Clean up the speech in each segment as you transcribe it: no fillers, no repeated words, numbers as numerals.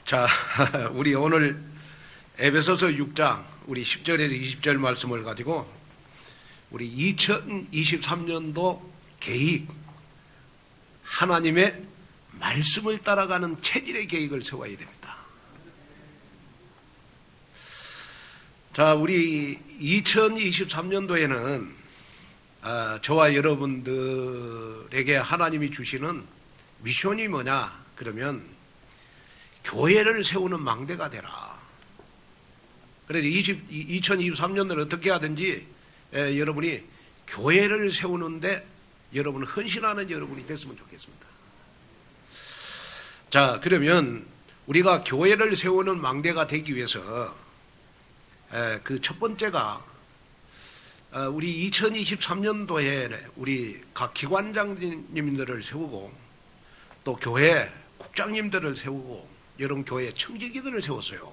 자, 우리 오늘 에베소서 6장 우리 10절에서 20절 말씀을 가지고 우리 2023년도 계획, 하나님의 말씀을 따라가는 체질의 계획을 세워야 됩니다. 자, 우리 2023년도에는 저와 여러분들에게 하나님이 주시는 미션이 뭐냐? 그러면 교회를 세우는 망대가 되라. 그래서 2023년도는 어떻게 하든지 여러분이 교회를 세우는데 여러분 헌신하는 여러분이 됐으면 좋겠습니다. 자, 그러면 우리가 교회를 세우는 망대가 되기 위해서 그 첫 번째가 우리 2023년도에 우리 각 기관장님들을 세우고 또 교회 국장님들을 세우고 여러분 교회 청지기들을 세웠어요.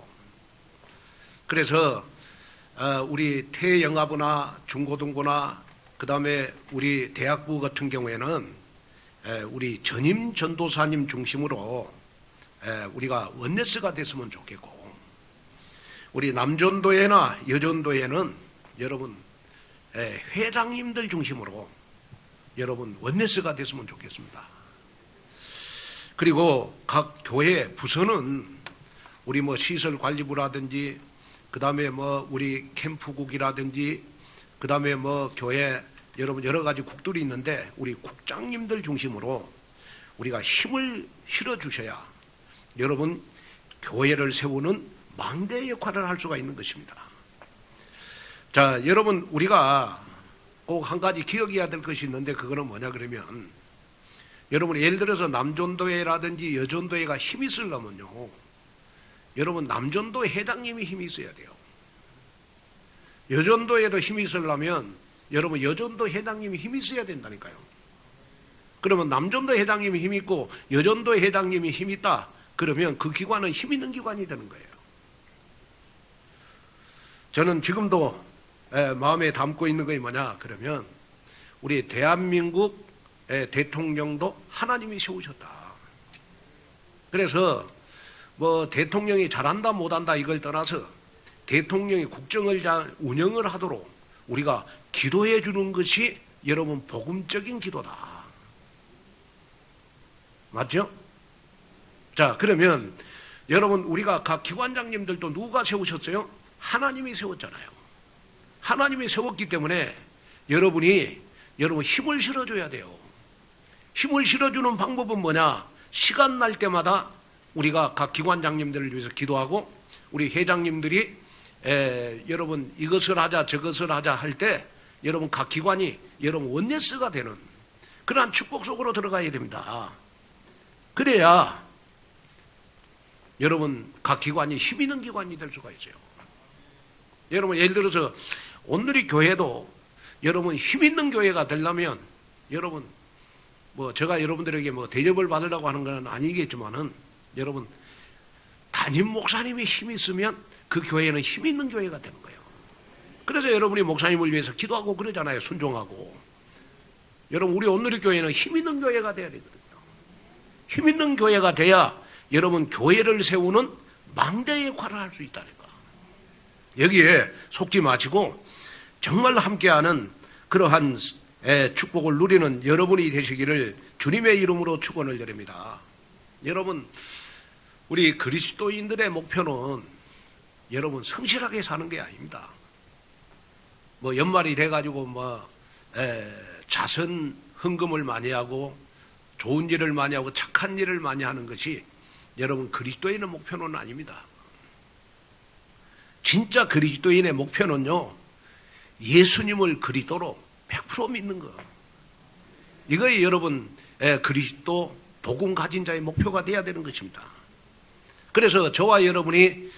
그래서 우리 태영아부나 중고등부나 그 다음에 우리 대학부 같은 경우에는 우리 전임 전도사님 중심으로 우리가 원네스가 됐으면 좋겠고, 우리 남전도회나 여전도회는 여러분 회장님들 중심으로 여러분 원네스가 됐으면 좋겠습니다. 그리고 각 교회 부서는 우리 뭐 시설관리부라든지 그 다음에 뭐 우리 캠프국이라든지 그 다음에 뭐 교회 여러분 여러 가지 국들이 있는데 우리 국장님들 중심으로 우리가 힘을 실어 주셔야 여러분 교회를 세우는 망대 역할을 할 수가 있는 것입니다. 자, 여러분 우리가 꼭 한 가지 기억해야 될 것이 있는데 그거는 뭐냐 그러면 여러분 예를 들어서 남전도회라든지 여전도회가 힘이 있으려면요, 여러분 남전도 회장님이 힘이 있어야 돼요. 여전도회도 힘이 있으려면 여러분 여전도 회장님이 힘이 있어야 된다니까요. 그러면 남전도 회장님이 힘이 있고 여전도 회장님이 힘이 있다 그러면 그 기관은 힘 있는 기관이 되는 거예요. 저는 지금도 마음에 담고 있는 것이 뭐냐 그러면 우리 대한민국 대통령도 하나님이 세우셨다. 그래서 뭐 대통령이 잘한다 못한다 이걸 떠나서 대통령이 국정을 잘 운영을 하도록 우리가 기도해 주는 것이 여러분 복음적인 기도다. 맞죠? 자, 그러면 여러분 우리가 각 기관장님들도 누가 세우셨어요? 하나님이 세웠잖아요. 하나님이 세웠기 때문에 여러분이 여러분 힘을 실어줘야 돼요. 힘을 실어주는 방법은 뭐냐? 시간 날 때마다 우리가 각 기관장님들을 위해서 기도하고 우리 회장님들이 여러분 이것을 하자 저것을 하자 할 때 여러분 각 기관이 여러분 원네스가 되는 그러한 축복 속으로 들어가야 됩니다. 그래야 여러분 각 기관이 힘 있는 기관이 될 수가 있어요. 여러분 예를 들어서 오늘의 교회도 여러분 힘 있는 교회가 되려면 여러분 뭐 제가 여러분들에게 뭐 대접을 받으려고 하는 건 아니겠지만은 여러분 담임 목사님이 힘이 있으면 그 교회는 힘 있는 교회가 되는 거예요. 그래서 여러분이 목사님을 위해서 기도하고 그러잖아요. 순종하고. 여러분 우리 오늘의 교회는 힘 있는 교회가 돼야 되거든요. 힘 있는 교회가 돼야 여러분 교회를 세우는 망대 역할을 할 수 있다니까. 여기에 속지 마시고 정말 함께하는 그러한 축복을 누리는 여러분이 되시기를 주님의 이름으로 축원을 드립니다. 여러분 우리 그리스도인들의 목표는 여러분 성실하게 사는 게 아닙니다. 뭐 연말이 돼가지고 뭐 자선 헌금을 많이 하고 좋은 일을 많이 하고 착한 일을 많이 하는 것이 여러분 그리스도인의 목표는 아닙니다. 진짜 그리스도인의 목표는요, 예수님을 그리스도로 100% 믿는 거. 이거에 여러분 그리스도 복음 가진 자의 목표가 돼야 되는 것입니다. 그래서 저와 여러분이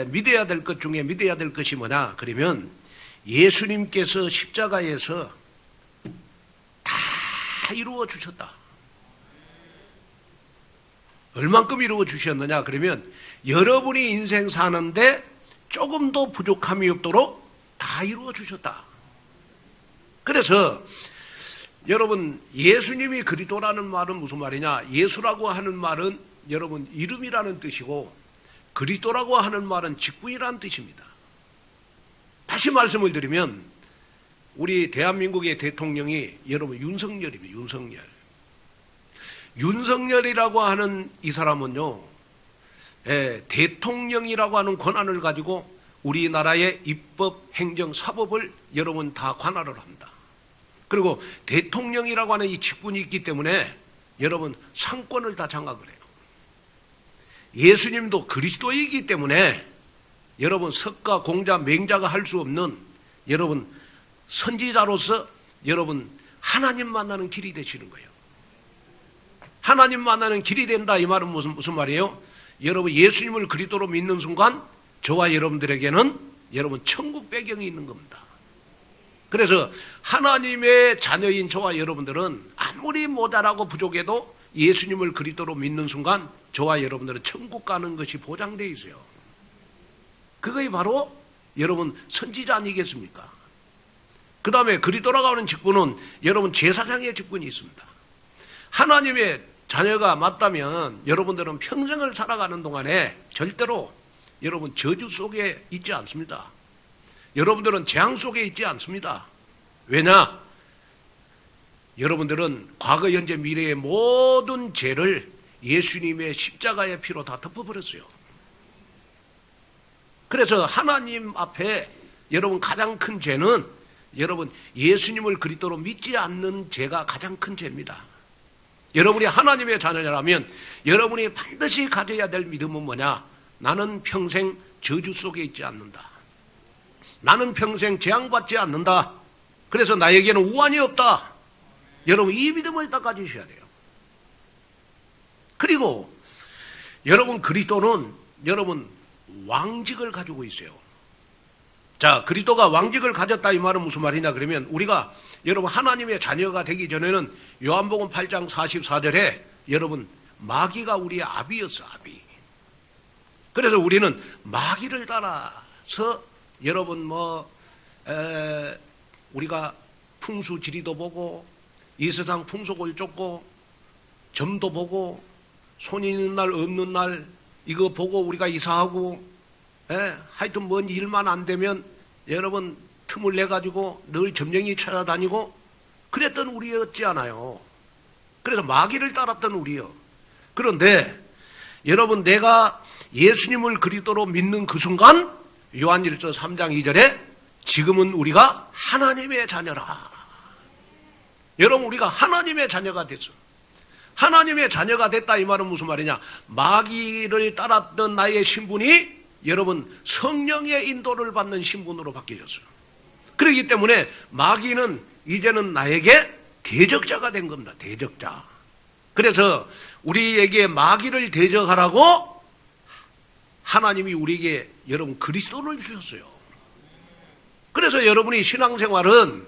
믿어야 될 것 중에 믿어야 될 것이 뭐냐 그러면 예수님께서 십자가에서 다 이루어 주셨다. 얼만큼 이루어 주셨느냐 그러면 여러분이 인생 사는데 조금도 부족함이 없도록 다 이루어 주셨다. 그래서 여러분 예수님이 그리스도라는 말은 무슨 말이냐? 예수라고 하는 말은 여러분 이름이라는 뜻이고 그리스도라고 하는 말은 직분이라는 뜻입니다. 다시 말씀을 드리면 우리 대한민국의 대통령이 여러분 윤석열입니다. 윤석열이라고 하는 이 사람은요, 대통령이라고 하는 권한을 가지고 우리나라의 입법, 행정, 사법을 여러분 다 관할을 합니다. 그리고 대통령이라고 하는 이 직분이 있기 때문에 여러분 상권을 다 장악을 해요. 예수님도 그리스도이기 때문에 여러분 석가, 공자, 맹자가 할 수 없는 여러분 선지자로서 여러분 하나님 만나는 길이 되시는 거예요. 하나님 만나는 길이 된다 이 말은 무슨 말이에요? 여러분 예수님을 그리스도로 믿는 순간 저와 여러분들에게는 여러분 천국 배경이 있는 겁니다. 그래서 하나님의 자녀인 저와 여러분들은 아무리 모자라고 부족해도 예수님을 그리스도로 믿는 순간 저와 여러분들은 천국 가는 것이 보장되어 있어요. 그것이 바로 여러분 선지자 아니겠습니까? 그 다음에 그리스도라고 하는 직분은 여러분 제사장의 직분이 있습니다. 하나님의 자녀가 맞다면 여러분들은 평생을 살아가는 동안에 절대로 여러분 저주 속에 있지 않습니다. 여러분들은 재앙 속에 있지 않습니다. 왜냐? 여러분들은 과거, 현재, 미래의 모든 죄를 예수님의 십자가의 피로 다 덮어버렸어요. 그래서 하나님 앞에 여러분 가장 큰 죄는 여러분 예수님을 그리스도로 믿지 않는 죄가 가장 큰 죄입니다. 여러분이 하나님의 자녀라면 여러분이 반드시 가져야 될 믿음은 뭐냐? 나는 평생 저주 속에 있지 않는다. 나는 평생 재앙받지 않는다. 그래서 나에게는 우환이 없다. 여러분 이 믿음을 딱 가지셔야 돼요. 그리고 여러분 그리스도는 여러분 왕직을 가지고 있어요. 자, 그리스도가 왕직을 가졌다 이 말은 무슨 말이냐 그러면 우리가 여러분 하나님의 자녀가 되기 전에는 요한복음 8장 44절에 여러분 마귀가 우리의 아비였어. 아비. 그래서 우리는 마귀를 따라서 여러분 우리가 풍수 지리도 보고 이 세상 풍속을 쫓고 점도 보고 손 있는 날 없는 날 이거 보고 우리가 이사하고 하여튼 뭔 일만 안 되면 여러분 틈을 내가지고 늘 점쟁이 찾아다니고 그랬던 우리였지 않아요. 그래서 마귀를 따랐던 우리요. 그런데 여러분 내가 예수님을 그리스도로 믿는 그 순간 요한일서 3장 2절에 지금은 우리가 하나님의 자녀라. 여러분 우리가 하나님의 자녀가 됐어. 하나님의 자녀가 됐다 이 말은 무슨 말이냐? 마귀를 따랐던 나의 신분이 여러분 성령의 인도를 받는 신분으로 바뀌었어요. 그렇기 때문에 마귀는 이제는 나에게 대적자가 된 겁니다. 대적자. 그래서 우리에게 마귀를 대적하라고 하나님이 우리에게 여러분 그리스도를 주셨어요. 그래서 여러분이 신앙생활은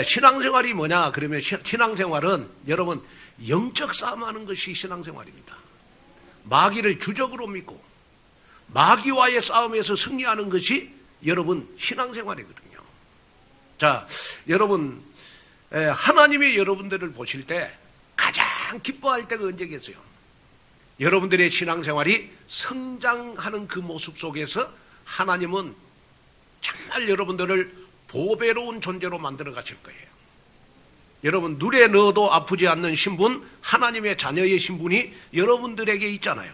신앙생활이 뭐냐 그러면 신앙생활은 여러분 영적 싸움하는 것이 신앙생활입니다. 마귀를 주적으로 믿고 마귀와의 싸움에서 승리하는 것이 여러분 신앙생활이거든요. 자, 여러분 하나님이 여러분들을 보실 때 가장 기뻐할 때가 언제겠어요? 여러분들의 신앙생활이 성장하는 그 모습 속에서 하나님은 정말 여러분들을 보배로운 존재로 만들어 가실 거예요. 여러분 눈에 넣어도 아프지 않는 신분, 하나님의 자녀의 신분이 여러분들에게 있잖아요.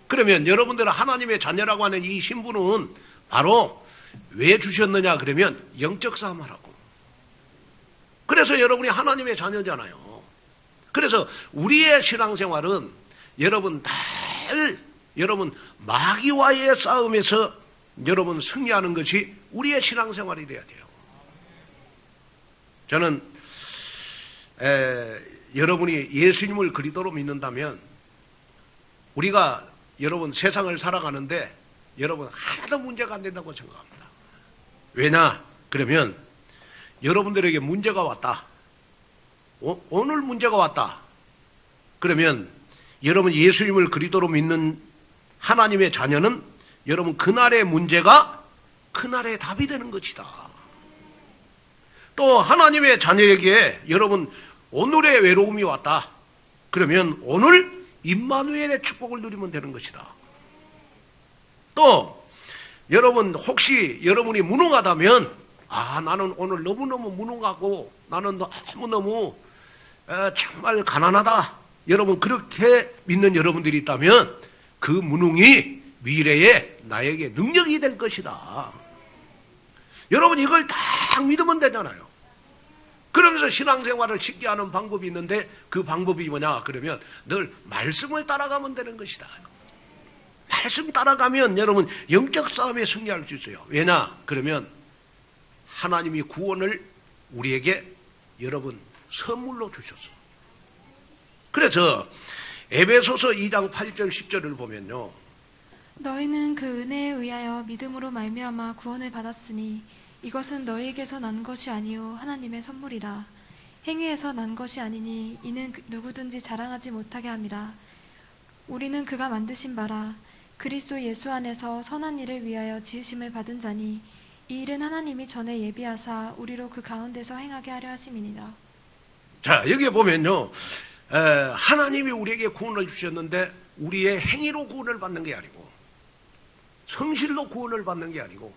그러면 여러분들은 하나님의 자녀라고 하는 이 신분은 바로 왜 주셨느냐 그러면 영적 싸움하라고. 그래서 여러분이 하나님의 자녀잖아요. 그래서 우리의 신앙생활은 여러분 늘 여러분 마귀와의 싸움에서 여러분 승리하는 것이 우리의 신앙생활이 돼야 돼요. 저는 여러분이 예수님을 그리스도로 믿는다면 우리가 여러분 세상을 살아가는데 여러분 하나도 문제가 안 된다고 생각합니다. 왜냐? 그러면 여러분들에게 문제가 왔다. 오늘 문제가 왔다. 그러면 여러분 예수님을 그리스도로 믿는 하나님의 자녀는 여러분 그날의 문제가 그날의 답이 되는 것이다. 또 하나님의 자녀에게 여러분 오늘의 외로움이 왔다. 그러면 오늘 임마누엘의 축복을 누리면 되는 것이다. 또 여러분 혹시 여러분이 무능하다면 나는 오늘 너무너무 무능하고 나는 너무너무 정말 가난하다. 여러분 그렇게 믿는 여러분들이 있다면 그 무능이 미래에 나에게 능력이 될 것이다. 여러분 이걸 딱 믿으면 되잖아요. 그러면서 신앙생활을 쉽게 하는 방법이 있는데 그 방법이 뭐냐 그러면 늘 말씀을 따라가면 되는 것이다. 말씀 따라가면 여러분 영적 싸움에 승리할 수 있어요. 왜냐 그러면 하나님이 구원을 우리에게 여러분 선물로 주셨어. 그래서 에베소서 2장 8절 10절을 보면요, 너희는 그 은혜에 의하여 믿음으로 말미암아 구원을 받았으니 이것은 너희에게서 난 것이 아니요 하나님의 선물이라. 행위에서 난 것이 아니니 이는 누구든지 자랑하지 못하게 함이라. 우리는 그가 만드신 바라 그리스도 예수 안에서 선한 일을 위하여 지으심을 받은 자니 이 일은 하나님이 전에 예비하사 우리로 그 가운데서 행하게 하려 하심이니라. 자 여기에 보면요, 하나님이 우리에게 구원을 주셨는데 우리의 행위로 구원을 받는 게 아니고 성실로 구원을 받는 게 아니고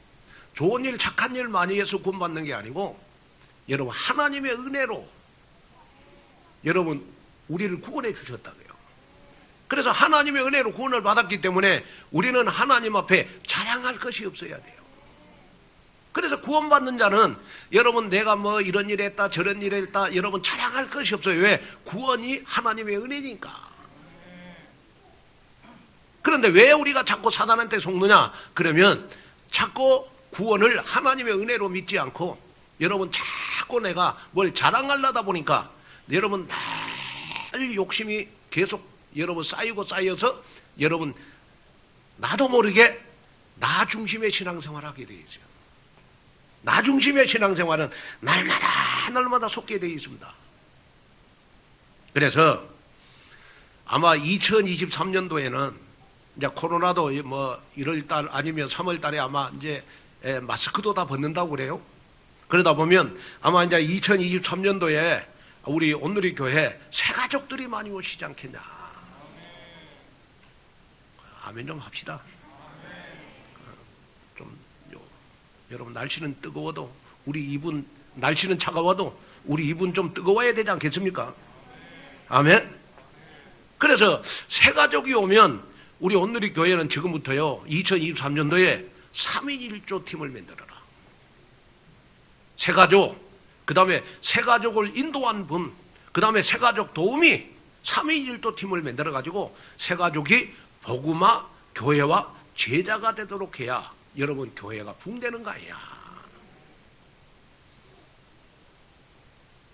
좋은 일 착한 일 많이 해서 구원받는 게 아니고 여러분 하나님의 은혜로 여러분 우리를 구원해 주셨다고요. 그래서 하나님의 은혜로 구원을 받았기 때문에 우리는 하나님 앞에 자랑할 것이 없어야 돼요. 그래서 구원받는 자는 여러분 내가 뭐 이런 일 했다 저런 일 했다 여러분 자랑할 것이 없어요. 왜? 구원이 하나님의 은혜니까. 그런데 왜 우리가 자꾸 사단한테 속느냐 그러면 자꾸 구원을 하나님의 은혜로 믿지 않고 여러분 자꾸 내가 뭘 자랑하려다 보니까 여러분 늘 욕심이 계속 여러분 쌓이고 쌓여서 여러분 나도 모르게 나 중심의 신앙생활을 하게 되어 있어요. 나 중심의 신앙생활은 날마다 속게 되어 있습니다. 그래서 아마 2023년도에는 이제 코로나도 뭐 1월달 아니면 3월달에 아마 이제 마스크도 다 벗는다고 그래요. 그러다 보면 아마 이제 2023년도에 우리 온누리 교회 새 가족들이 많이 오시지 않겠냐. 아멘 좀 합시다. 좀 여러분 날씨는 뜨거워도 우리 입은 날씨는 차가워도 우리 입은 좀 뜨거워야 되지 않겠습니까? 아멘. 그래서 새 가족이 오면 우리 온누리 교회는 지금부터요 2023년도에 3인 1조 팀을 만들어라. 새 가족, 그 다음에 새 가족을 인도한 분, 그 다음에 새 가족 도우미 3인 1조 팀을 만들어 가지고 새 가족이 복음화 교회와 제자가 되도록 해야 여러분 교회가 붕대는 거 아니야.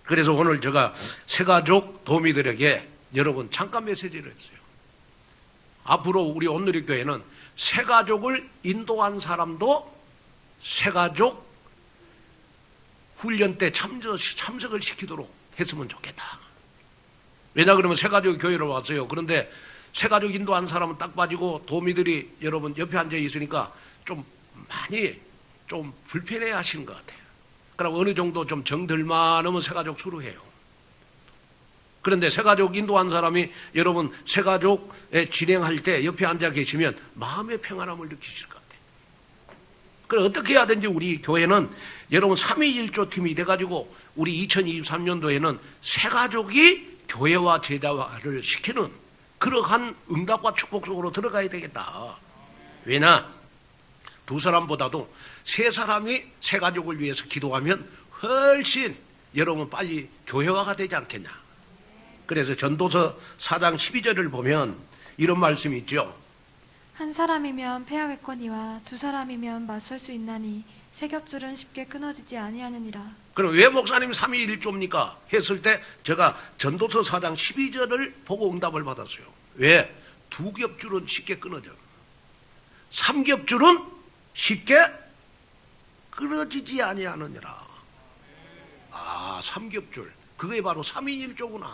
그래서 오늘 제가 새 가족 도우미들에게 여러분 잠깐 메시지를 했어요. 앞으로 우리 온누리 교회는 새 가족을 인도한 사람도 새 가족 훈련 때 참석을 시키도록 했으면 좋겠다. 왜냐 그러면 새 가족이 교회로 왔어요. 그런데 새 가족 인도한 사람은 딱 빠지고 도우미들이 여러분 옆에 앉아 있으니까 좀 많이 좀 불편해 하시는 것 같아요. 그럼 어느 정도 좀 정들 만하면 새 가족 수루해요. 그런데 새 가족 인도한 사람이 여러분 새 가족에 진행할 때 옆에 앉아 계시면 마음의 평안함을 느끼실 것 같아요. 그럼 어떻게 해야 되는지 우리 교회는 여러분 3.1조 팀이 돼가지고 우리 2023년도에는 새 가족이 교회와 제자화를 시키는 그러한 응답과 축복 속으로 들어가야 되겠다. 왜냐? 두 사람보다도 세 사람이 새 가족을 위해서 기도하면 훨씬 여러분 빨리 교회화가 되지 않겠냐. 그래서 전도서 4장 12절을 보면 이런 말씀이 있죠. 한 사람이면 패하겠거니와 두 사람이면 맞설 수 있나니 세 겹줄은 쉽게 끊어지지 아니하느니라. 그럼 왜 목사님 3.1조입니까? 했을 때 제가 전도서 4장 12절을 보고 응답을 받았어요. 왜? 두 겹줄은 쉽게 끊어져. 3겹줄은 쉽게 끊어지지 아니하느니라. 3겹줄. 그게 바로 3.1조구나.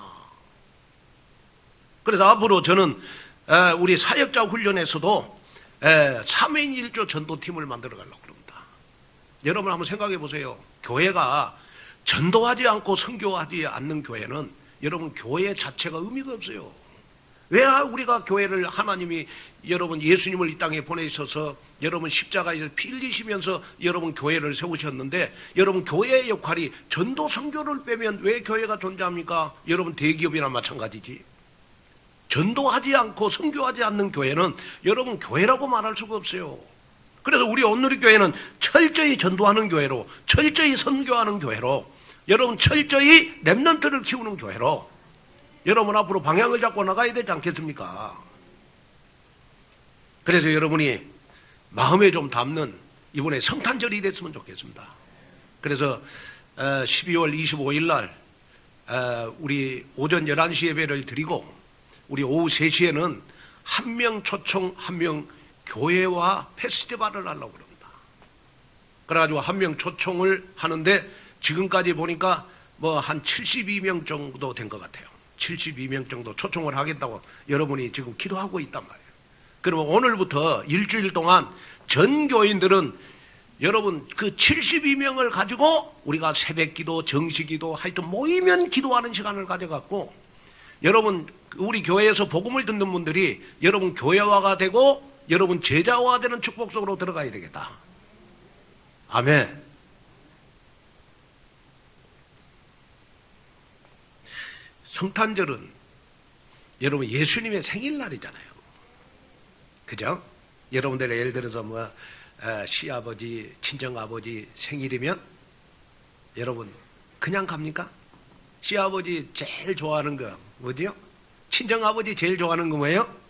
그래서 앞으로 저는 우리 사역자 훈련에서도 3인 1조 전도팀을 만들어 가려고 합니다. 여러분 한번 생각해 보세요. 교회가 전도하지 않고 선교하지 않는 교회는 여러분 교회 자체가 의미가 없어요. 왜 우리가 교회를 하나님이 여러분 예수님을 이 땅에 보내셔서 여러분 십자가에서 피 흘리시면서 여러분 교회를 세우셨는데 여러분 교회의 역할이 전도 선교를 빼면 왜 교회가 존재합니까? 여러분 대기업이나 마찬가지지. 전도하지 않고 선교하지 않는 교회는 여러분 교회라고 말할 수가 없어요. 그래서 우리 온누리 교회는 철저히 전도하는 교회로, 철저히 선교하는 교회로, 여러분 철저히 렘넌트를 키우는 교회로 여러분 앞으로 방향을 잡고 나가야 되지 않겠습니까? 그래서 여러분이 마음에 좀 담는 이번에 성탄절이 됐으면 좋겠습니다. 그래서 12월 25일 날 우리 오전 11시 예배를 드리고 우리 오후 3시에는 한 명 초청, 한 명 교회와 페스티벌을 하려고 그럽니다. 그래가지고 한 명 초청을 하는데 지금까지 보니까 뭐 한 72명 정도 된 것 같아요. 72명 정도 초청을 하겠다고 여러분이 지금 기도하고 있단 말이에요. 그러면 오늘부터 일주일 동안 전 교인들은 여러분 그 72명을 가지고 우리가 새벽 기도, 정식 기도 하여튼 모이면 기도하는 시간을 가져갖고 여러분 우리 교회에서 복음을 듣는 분들이 여러분 교회화가 되고 여러분 제자화가 되는 축복 속으로 들어가야 되겠다. 아멘. 성탄절은 여러분 예수님의 생일날이잖아요. 그죠? 여러분들 예를 들어서 뭐 시아버지, 친정아버지 생일이면 여러분 그냥 갑니까? 시아버지 제일 좋아하는 거 뭐지요? 친정아버지 제일 좋아하는 거 뭐예요?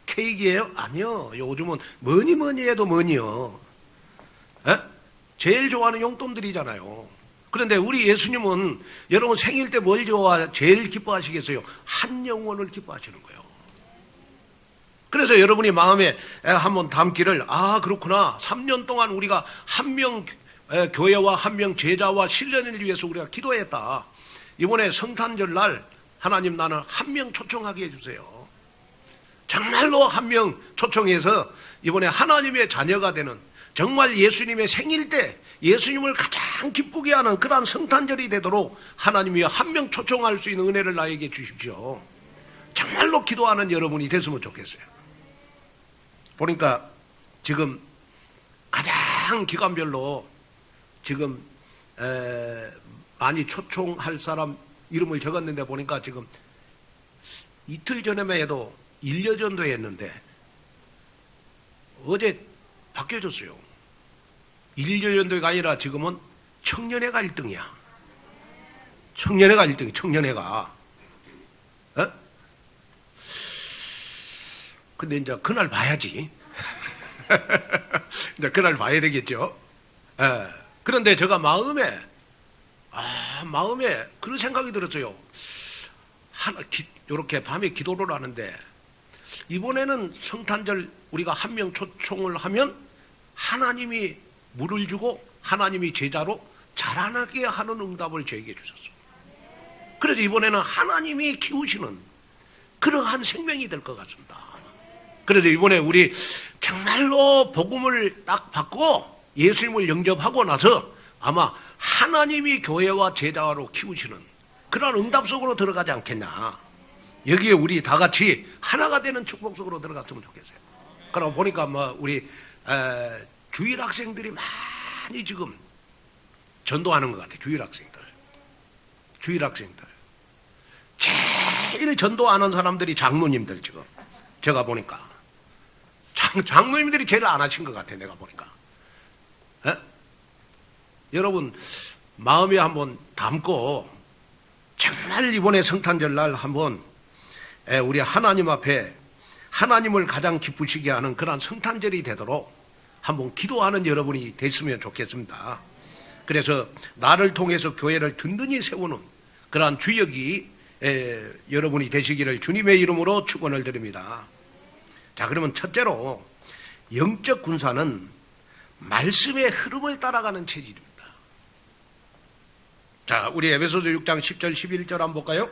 케이크예요? 아니요. 요즘은 뭐니 해도 뭐니요. 에? 제일 좋아하는 용돈들이잖아요. 그런데 우리 예수님은 여러분 생일 때 뭘 제일 기뻐하시겠어요? 한 영혼을 기뻐하시는 거예요. 그래서 여러분이 마음에 한번 담기를 그렇구나. 3년 동안 우리가 한 명 교회와 한 명 제자와 신령을 위해서 우리가 기도했다. 이번에 성탄절 날 하나님 나는 한 명 초청하게 해주세요. 정말로 한 명 초청해서 이번에 하나님의 자녀가 되는 정말 예수님의 생일 때 예수님을 가장 기쁘게 하는 그러한 성탄절이 되도록 하나님이 한 명 초청할 수 있는 은혜를 나에게 주십시오. 정말로 기도하는 여러분이 됐으면 좋겠어요. 보니까 지금 가장 기간별로 지금 많이 초청할 사람 이름을 적었는데 보니까 지금 이틀 전에만 해도 1년 정도 했는데 어제 바뀌어졌어요. 1년 정도가 아니라 지금은 청년회가 1등이야. 청년회가 1등이 청년회가. 근데 이제 그날 봐야지. 이제 그날 봐야 되겠죠. 그런데 제가 마음에 그런 생각이 들었어요. 이렇게 밤에 기도를 하는데 이번에는 성탄절 우리가 한 명 초청을 하면 하나님이 물을 주고 하나님이 제자로 자라나게 하는 응답을 저에게 주셨어. 그래서 이번에는 하나님이 키우시는 그러한 생명이 될 것 같습니다. 그래서 이번에 우리 정말로 복음을 딱 받고 예수님을 영접하고 나서 아마 하나님이 교회와 제자로 키우시는 그런 응답 속으로 들어가지 않겠냐. 여기에 우리 다 같이 하나가 되는 축복 속으로 들어갔으면 좋겠어요. 그러고 보니까 뭐 우리 주일 학생들이 많이 지금 전도하는 것 같아요. 주일 학생들 제일 전도하는 사람들이 장로님들. 지금 제가 보니까 장로님들이 제일 안 하신 것 같아요. 내가 보니까. 여러분 마음에 한번 담고 정말 이번에 성탄절 날 한번 우리 하나님 앞에 하나님을 가장 기쁘시게 하는 그런 성탄절이 되도록 한번 기도하는 여러분이 됐으면 좋겠습니다. 그래서 나를 통해서 교회를 든든히 세우는 그러한 주역이 여러분이 되시기를 주님의 이름으로 축원을 드립니다. 자, 그러면 첫째로 영적 군사는 말씀의 흐름을 따라가는 체질입니다. 자, 우리 에베소서 6장 10절 11절 한번 볼까요?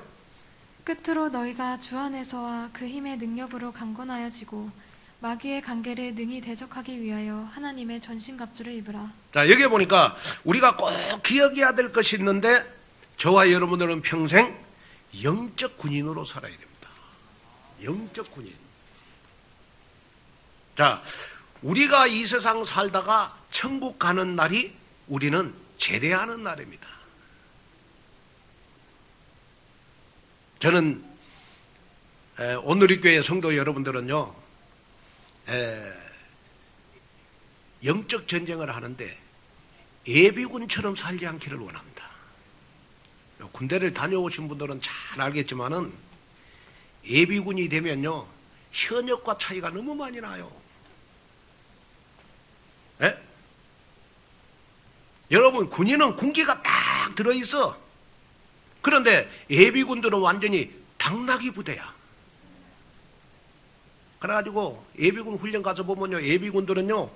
끝으로 너희가 주 안에서와 그 힘의 능력으로 강건하여지고 마귀의 관계를 능히 대적하기 위하여 하나님의 전신갑주를 입으라. 자, 여기 보니까 우리가 꼭 기억해야 될 것이 있는데 저와 여러분들은 평생 영적 군인으로 살아야 됩니다. 영적 군인. 자, 우리가 이 세상 살다가 천국 가는 날이 우리는 제대하는 날입니다. 저는 온누리교회 성도 여러분들은요, 영적 전쟁을 하는데 예비군처럼 살지 않기를 원합니다. 군대를 다녀오신 분들은 잘 알겠지만은 예비군이 되면요, 현역과 차이가 너무 많이 나요. 예? 여러분, 군인은 군기가 딱 들어있어. 그런데 예비군들은 완전히 당나귀 부대야. 그래가지고 예비군 훈련 가서 보면요, 예비군들은요,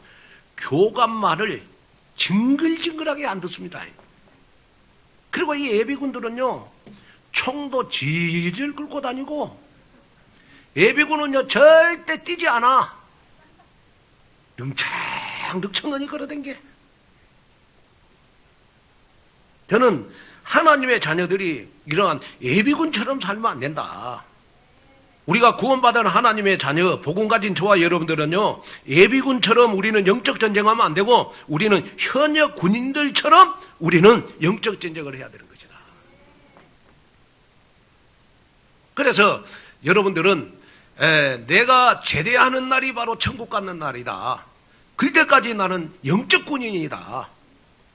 교관말을 징글징글하게 안 듣습니다. 그리고 이 예비군들은요, 총도 질질 끌고 다니고, 예비군은요, 절대 뛰지 않아. 능청능청하니 걸어댕겨. 저는 하나님의 자녀들이 이러한 예비군처럼 살면 안 된다. 우리가 구원받은 하나님의 자녀, 복음 가진 저와 여러분들은요, 예비군처럼 우리는 영적 전쟁하면 안 되고, 우리는 현역 군인들처럼 우리는 영적 전쟁을 해야 되는 것이다. 그래서 여러분들은 내가 제대하는 날이 바로 천국 가는 날이다. 그때까지 나는 영적 군인이다.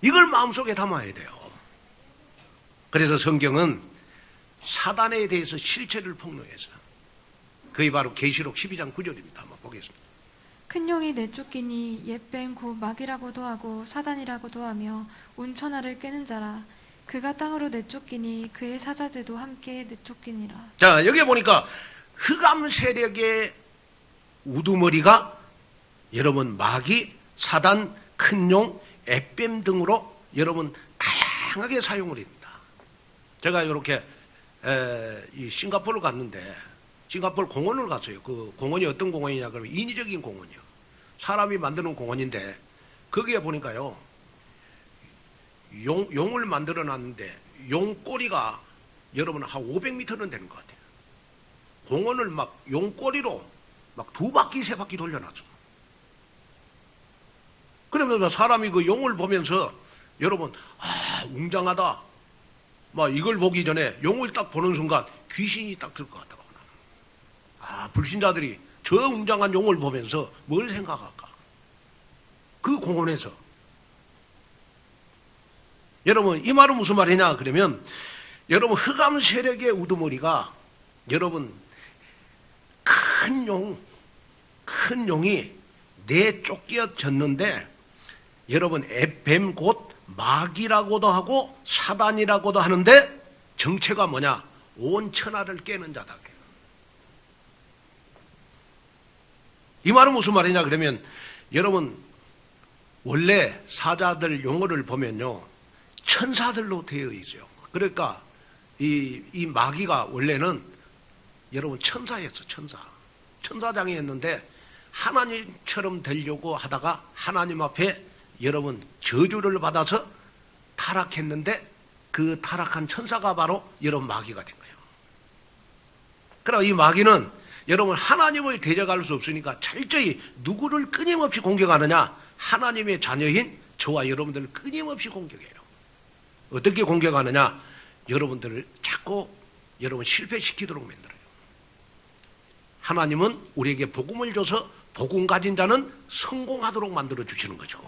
이걸 마음속에 담아야 돼요. 그래서 성경은 사단에 대해서 실체를 폭로해서, 그게 바로 계시록 12장 9절입니다. 한번 보겠습니다. 큰 용이 내쫓기니 옛뱀 곧 마귀라고도 하고 사단이라고도 하며 운천하를 꿰는 자라. 그가 땅으로 내쫓기니 그의 사자들도 함께 내쫓기니라. 자, 여기 보니까 흑암 세력의 우두머리가 여러분 마귀, 사단, 큰 용, 앱뱀 등으로 여러분 다양하게 사용을 합니다. 제가 이렇게 이 싱가포르를 갔는데, 싱가포르 공원을 갔어요. 그 공원이 어떤 공원이냐 그러면 인위적인 공원이요. 사람이 만드는 공원인데, 거기에 보니까요, 용을 만들어 놨는데 용 꼬리가 여러분 한 500m는 되는 것 같아요. 공원을 막 용 꼬리로 막 2바퀴 3바퀴 돌려놨어. 그러면서 사람이 그 용을 보면서 여러분, 웅장하다, 막 이걸 보기 전에 용을 딱 보는 순간 귀신이 딱 들 것 같다고. 불신자들이 저 웅장한 용을 보면서 뭘 생각할까? 그 공원에서. 여러분, 이 말은 무슨 말이냐 그러면, 여러분 흑암 세력의 우두머리가 여러분 큰 용이 내쫓겨졌는데, 여러분 뱀 곧 마귀라고도 하고 사단이라고도 하는데, 정체가 뭐냐? 온 천하를 깨는 자다. 이 말은 무슨 말이냐 그러면, 여러분 원래 사자들 용어를 보면요, 천사들로 되어 있어요. 그러니까 이 마귀가 원래는 여러분 천사였어. 천사장이었는데 하나님처럼 되려고 하다가 하나님 앞에 여러분 저주를 받아서 타락했는데, 그 타락한 천사가 바로 여러분 마귀가 된 거예요. 그럼 이 마귀는 여러분 하나님을 대적할 수 없으니까 철저히 누구를 끊임없이 공격하느냐? 하나님의 자녀인 저와 여러분들을 끊임없이 공격해요. 어떻게 공격하느냐? 여러분들을 자꾸 여러분 실패시키도록 만들어요. 하나님은 우리에게 복음을 줘서 복음 가진 자는 성공하도록 만들어 주시는 거죠.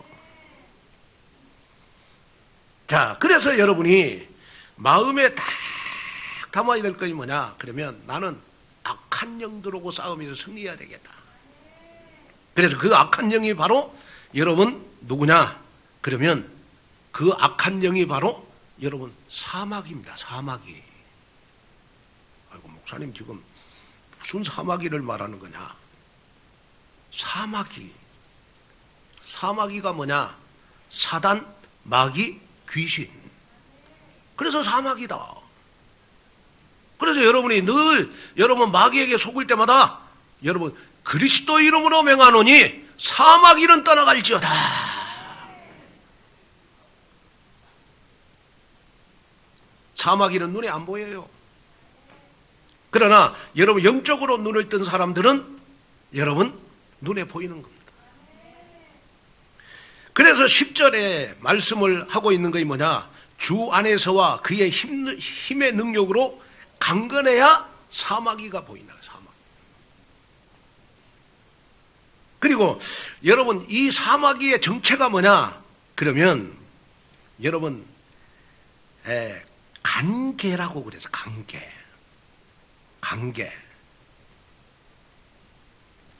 자, 그래서 여러분이 마음에 딱 담아야 될 것이 뭐냐 그러면, 나는 악한 영들하고 싸우면서 승리해야 되겠다. 그래서 그 악한 영이 바로 여러분 누구냐 그러면, 그 악한 영이 바로 여러분 사마귀입니다. 사마귀. 아이고, 목사님 지금 무슨 사마귀를 말하는 거냐? 사마귀가 뭐냐? 사단, 마귀, 귀신. 그래서 사마귀다. 그래서 여러분이 늘 여러분 마귀에게 속을 때마다 여러분 그리스도 이름으로 명하노니 사마귀는 떠나갈지어다. 사마귀는 눈에 안 보여요. 그러나 여러분 영적으로 눈을 뜬 사람들은 여러분 눈에 보이는 겁니다. 그래서 10절에 말씀을 하고 있는 것이 뭐냐? 주 안에서와 그의 힘의 능력으로 강건해야 사마귀가 보인다. 사마귀. 그리고 여러분 이 사마귀의 정체가 뭐냐? 그러면 여러분 간계라고 그래서 간계.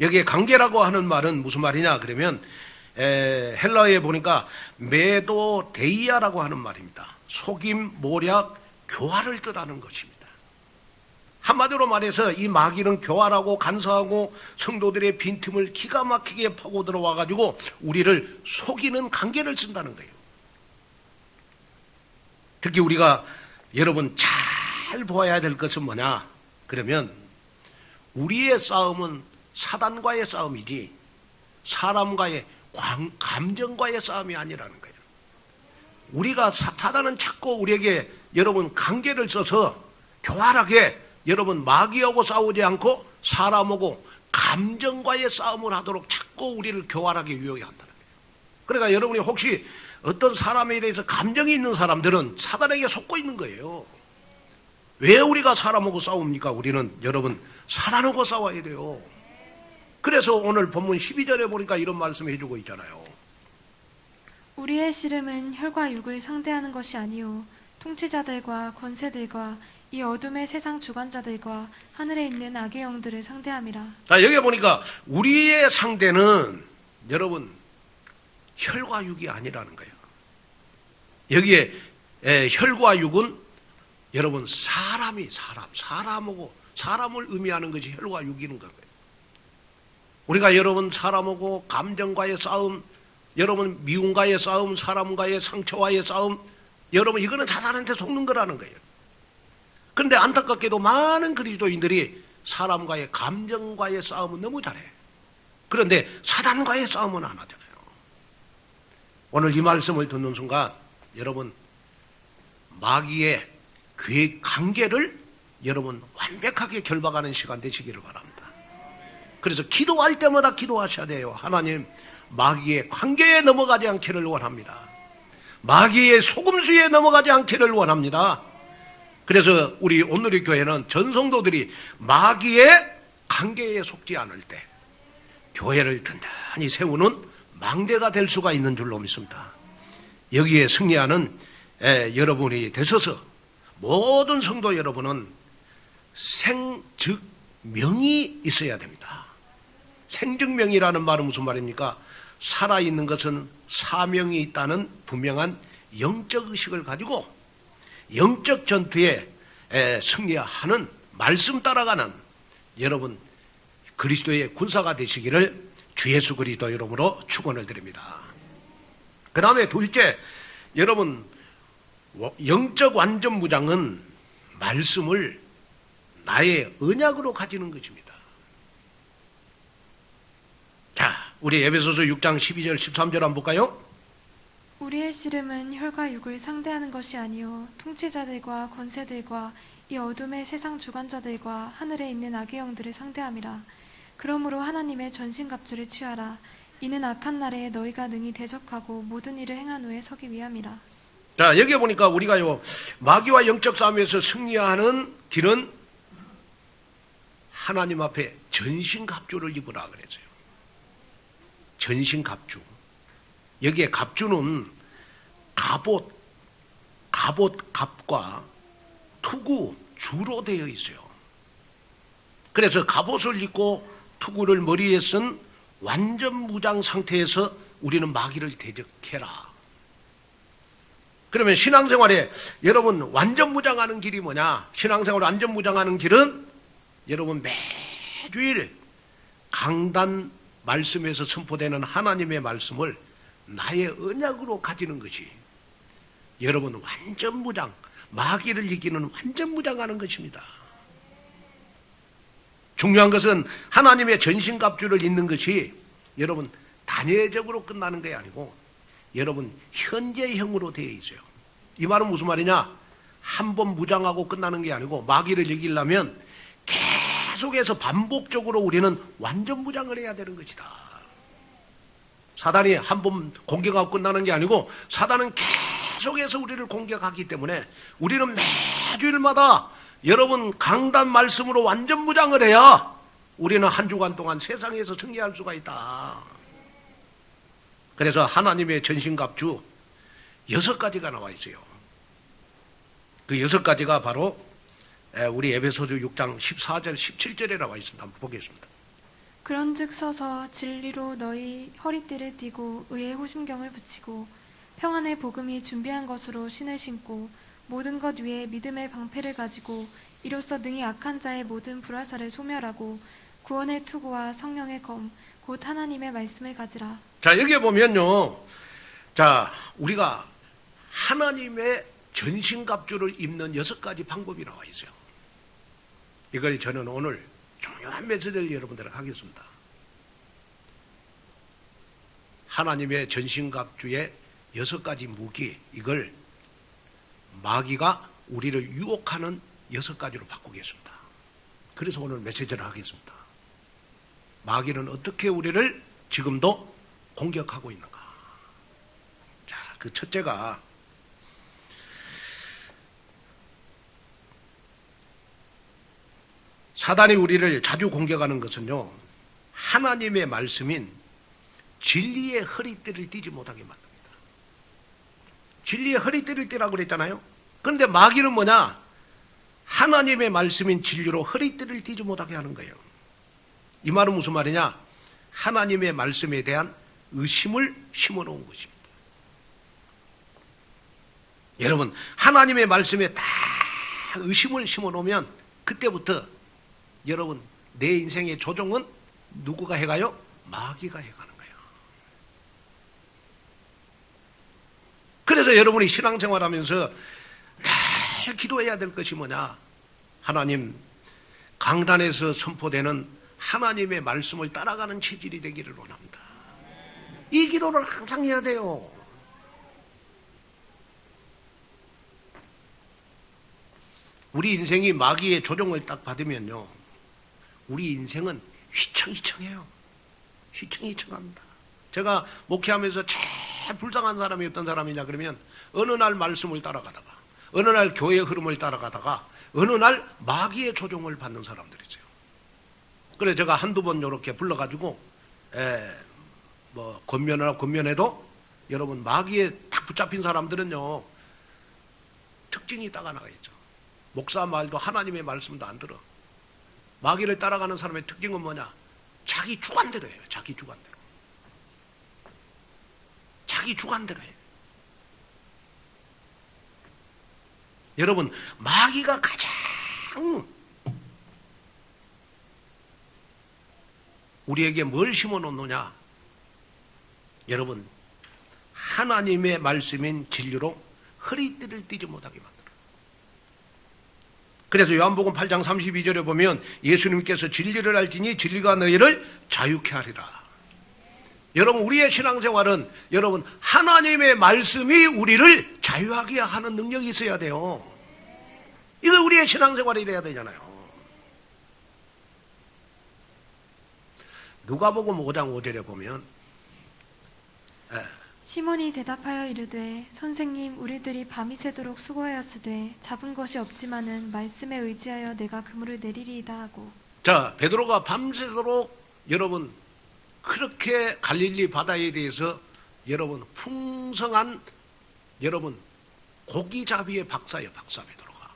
여기에 관계라고 하는 말은 무슨 말이냐 그러면 헬라어에 보니까 메도데이아라고 하는 말입니다. 속임, 모략, 교활을 뜻하는 것입니다. 한마디로 말해서 이 마귀는 교활하고 간사하고 성도들의 빈틈을 기가 막히게 파고 들어와 가지고 우리를 속이는 관계를 쓴다는 거예요. 특히 우리가 여러분 잘 보아야 될 것은 뭐냐 그러면 우리의 싸움은 사단과의 싸움이지 사람과의 감정과의 싸움이 아니라는 거예요. 우리가 사단은 자꾸 우리에게 여러분 관계를 써서 교활하게 여러분 마귀하고 싸우지 않고 사람하고 감정과의 싸움을 하도록 자꾸 우리를 교활하게 유혹해 한다는 거예요. 그러니까 여러분이 혹시 어떤 사람에 대해서 감정이 있는 사람들은 사단에게 속고 있는 거예요. 왜 우리가 사람하고 싸웁니까? 우리는 여러분 사단하고 싸워야 돼요. 그래서 오늘 본문 12절에 보니까 이런 말씀 해주고 있잖아요. 우리의 씨름은 혈과 육을 상대하는 것이 아니요 통치자들과 권세들과 이 어둠의 세상 주관자들과 하늘에 있는 악의 영들을 상대함이라. 자, 여기 보니까 우리의 상대는 여러분 혈과 육이 아니라는 거예요. 여기에 혈과 육은 여러분 사람하고 사람을 의미하는 것이 혈과 육이는 거예요. 우리가 여러분 사람하고 감정과의 싸움, 여러분 미움과의 싸움, 사람과의 상처와의 싸움, 여러분 이거는 사단한테 속는 거라는 거예요. 그런데 안타깝게도 많은 그리스도인들이 사람과의 감정과의 싸움은 너무 잘해. 그런데 사단과의 싸움은 안 하잖아요. 오늘 이 말씀을 듣는 순간 여러분 마귀의 관계를 여러분 완벽하게 결박하는 시간 되시기를 바랍니다. 그래서 기도할 때마다 기도하셔야 돼요. 하나님 마귀의 관계에 넘어가지 않기를 원합니다. 마귀의 속음수에 넘어가지 않기를 원합니다. 그래서 우리 오늘의 교회는 전성도들이 마귀의 관계에 속지 않을 때 교회를 든든히 세우는 망대가 될 수가 있는 줄로 믿습니다. 여기에 승리하는 여러분이 되셔서 모든 성도 여러분은 즉 명이 있어야 됩니다. 생증명이라는 말은 무슨 말입니까? 살아있는 것은 사명이 있다는 분명한 영적 의식을 가지고 영적 전투에 승리하는 말씀 따라가는 여러분 그리스도의 군사가 되시기를 주 예수 그리스도 이름으로 축원을 드립니다. 그 다음에 둘째, 여러분 영적 완전 무장은 말씀을 나의 언약으로 가지는 것입니다. 자, 우리 에베소서 6장 12절 13절 한번 볼까요? 우리의 씨름은 혈과 육을 상대하는 것이 아니요 통치자들과 권세들과 이 어둠의 세상 주관자들과 하늘에 있는 악의 영들을 상대함이라. 그러므로 하나님의 전신갑주를 취하라. 이는 악한 날에 너희가 능히 대적하고 모든 일을 행한 후에 서기 위함이라. 자, 여기 보니까 우리가요 마귀와 영적 싸움에서 승리하는 길은 하나님 앞에 전신갑주를 입으라 그랬어요. 전신갑주. 여기에 갑주는 갑과 투구, 주로 되어 있어요. 그래서 갑옷을 입고 투구를 머리에 쓴 완전 무장 상태에서 우리는 마귀를 대적해라. 그러면 신앙생활에 여러분 완전 무장하는 길이 뭐냐? 신앙생활 완전 무장하는 길은 여러분 매주일 강단 말씀에서 선포되는 하나님의 말씀을 나의 언약으로 가지는 것이 여러분 완전 무장, 마귀를 이기는 완전 무장하는 것입니다. 중요한 것은 하나님의 전신갑주를 입는 것이 여러분 단회적으로 끝나는 게 아니고 여러분 현재형으로 되어 있어요. 이 말은 무슨 말이냐? 한 번 무장하고 끝나는 게 아니고 마귀를 이기려면 계속해서 반복적으로 우리는 완전 무장을 해야 되는 것이다. 사단이 한 번 공격하고 끝나는 게 아니고 사단은 계속해서 우리를 공격하기 때문에 우리는 매주일마다 여러분 강단 말씀으로 완전 무장을 해야 우리는 한 주간 동안 세상에서 승리할 수가 있다. 그래서 하나님의 전신갑주 6가지가 나와 있어요. 그 6가지가 바로 우리 에베소서 6장 14절 17절에 나와 있습니다. 한번 보겠습니다. 그런즉 서서 진리로 너희 허리띠를 띠고 의의 호심경을 붙이고 평안의 복음이 준비한 것으로 신을 신고 모든 것 위에 믿음의 방패를 가지고 이로써 능히 악한 자의 모든 불화살을 소멸하고 구원의 투구와 성령의 검 곧 하나님의 말씀을 가지라. 자, 여기에 보면요. 자, 우리가 하나님의 전신갑주를 입는 6가지 방법이 나와 있어요. 이걸 저는 오늘 중요한 메시지를 여러분들에게 하겠습니다. 하나님의 전신갑주의 6가지 무기, 이걸 마귀가 우리를 유혹하는 6가지로 바꾸겠습니다. 그래서 오늘 메시지를 하겠습니다. 마귀는 어떻게 우리를 지금도 공격하고 있는가? 자, 그 첫째가 사단이 우리를 자주 공격하는 것은요, 하나님의 말씀인 진리의 허리띠를 띠지 못하게 만듭니다. 진리의 허리띠를 띠라고 그랬잖아요. 그런데 마귀는 뭐냐? 하나님의 말씀인 진리로 허리띠를 띠지 못하게 하는 거예요. 이 말은 무슨 말이냐? 하나님의 말씀에 대한 의심을 심어놓은 것입니다. 여러분, 하나님의 말씀에 다 의심을 심어놓으면 그때부터 여러분, 내 인생의 조종은 누구가 해가요? 마귀가 해가는 거예요. 그래서 여러분이 신앙생활하면서 늘 기도해야 될 것이 뭐냐? 하나님, 강단에서 선포되는 하나님의 말씀을 따라가는 체질이 되기를 원합니다. 이 기도를 항상 해야 돼요. 우리 인생이 마귀의 조종을 딱 받으면요, 우리 인생은 휘청휘청해요. 휘청휘청합니다. 제가 목회하면서 제일 불쌍한 사람이 어떤 사람이냐 그러면 어느 날 말씀을 따라가다가 어느 날 교회의 흐름을 따라가다가 어느 날 마귀의 조종을 받는 사람들이죠. 그래서 제가 한두 번 이렇게 불러가지고 권면해도 여러분 마귀에 딱 붙잡힌 사람들은요 특징이 따가 나가 있죠. 목사 말도 하나님의 말씀도 안 들어. 마귀를 따라가는 사람의 특징은 뭐냐? 자기 주관대로 해요. 자기 주관대로. 자기 주관대로 해요. 여러분, 마귀가 가장 우리에게 뭘 심어놓느냐? 여러분, 하나님의 말씀인 진리로 허리띠를 띠지 못하게 만들어요. 그래서 요한복음 8장 32절에 보면 예수님께서 진리를 알지니 진리가 너희를 자유케 하리라. 여러분, 우리의 신앙생활은 여러분 하나님의 말씀이 우리를 자유하게 하는 능력이 있어야 돼요. 이거 우리의 신앙생활이 돼야 되잖아요. 누가복음 5장 5절에 보면 시몬이 대답하여 이르되 선생님 우리들이 밤이 새도록 수고하였으되 잡은 것이 없지만은 말씀에 의지하여 내가 그물을 내리리이다 하고. 자, 베드로가 밤새도록 여러분 그렇게 갈릴리 바다에 대해서 여러분 풍성한 여러분 고기잡이의 박사예요. 박사 베드로가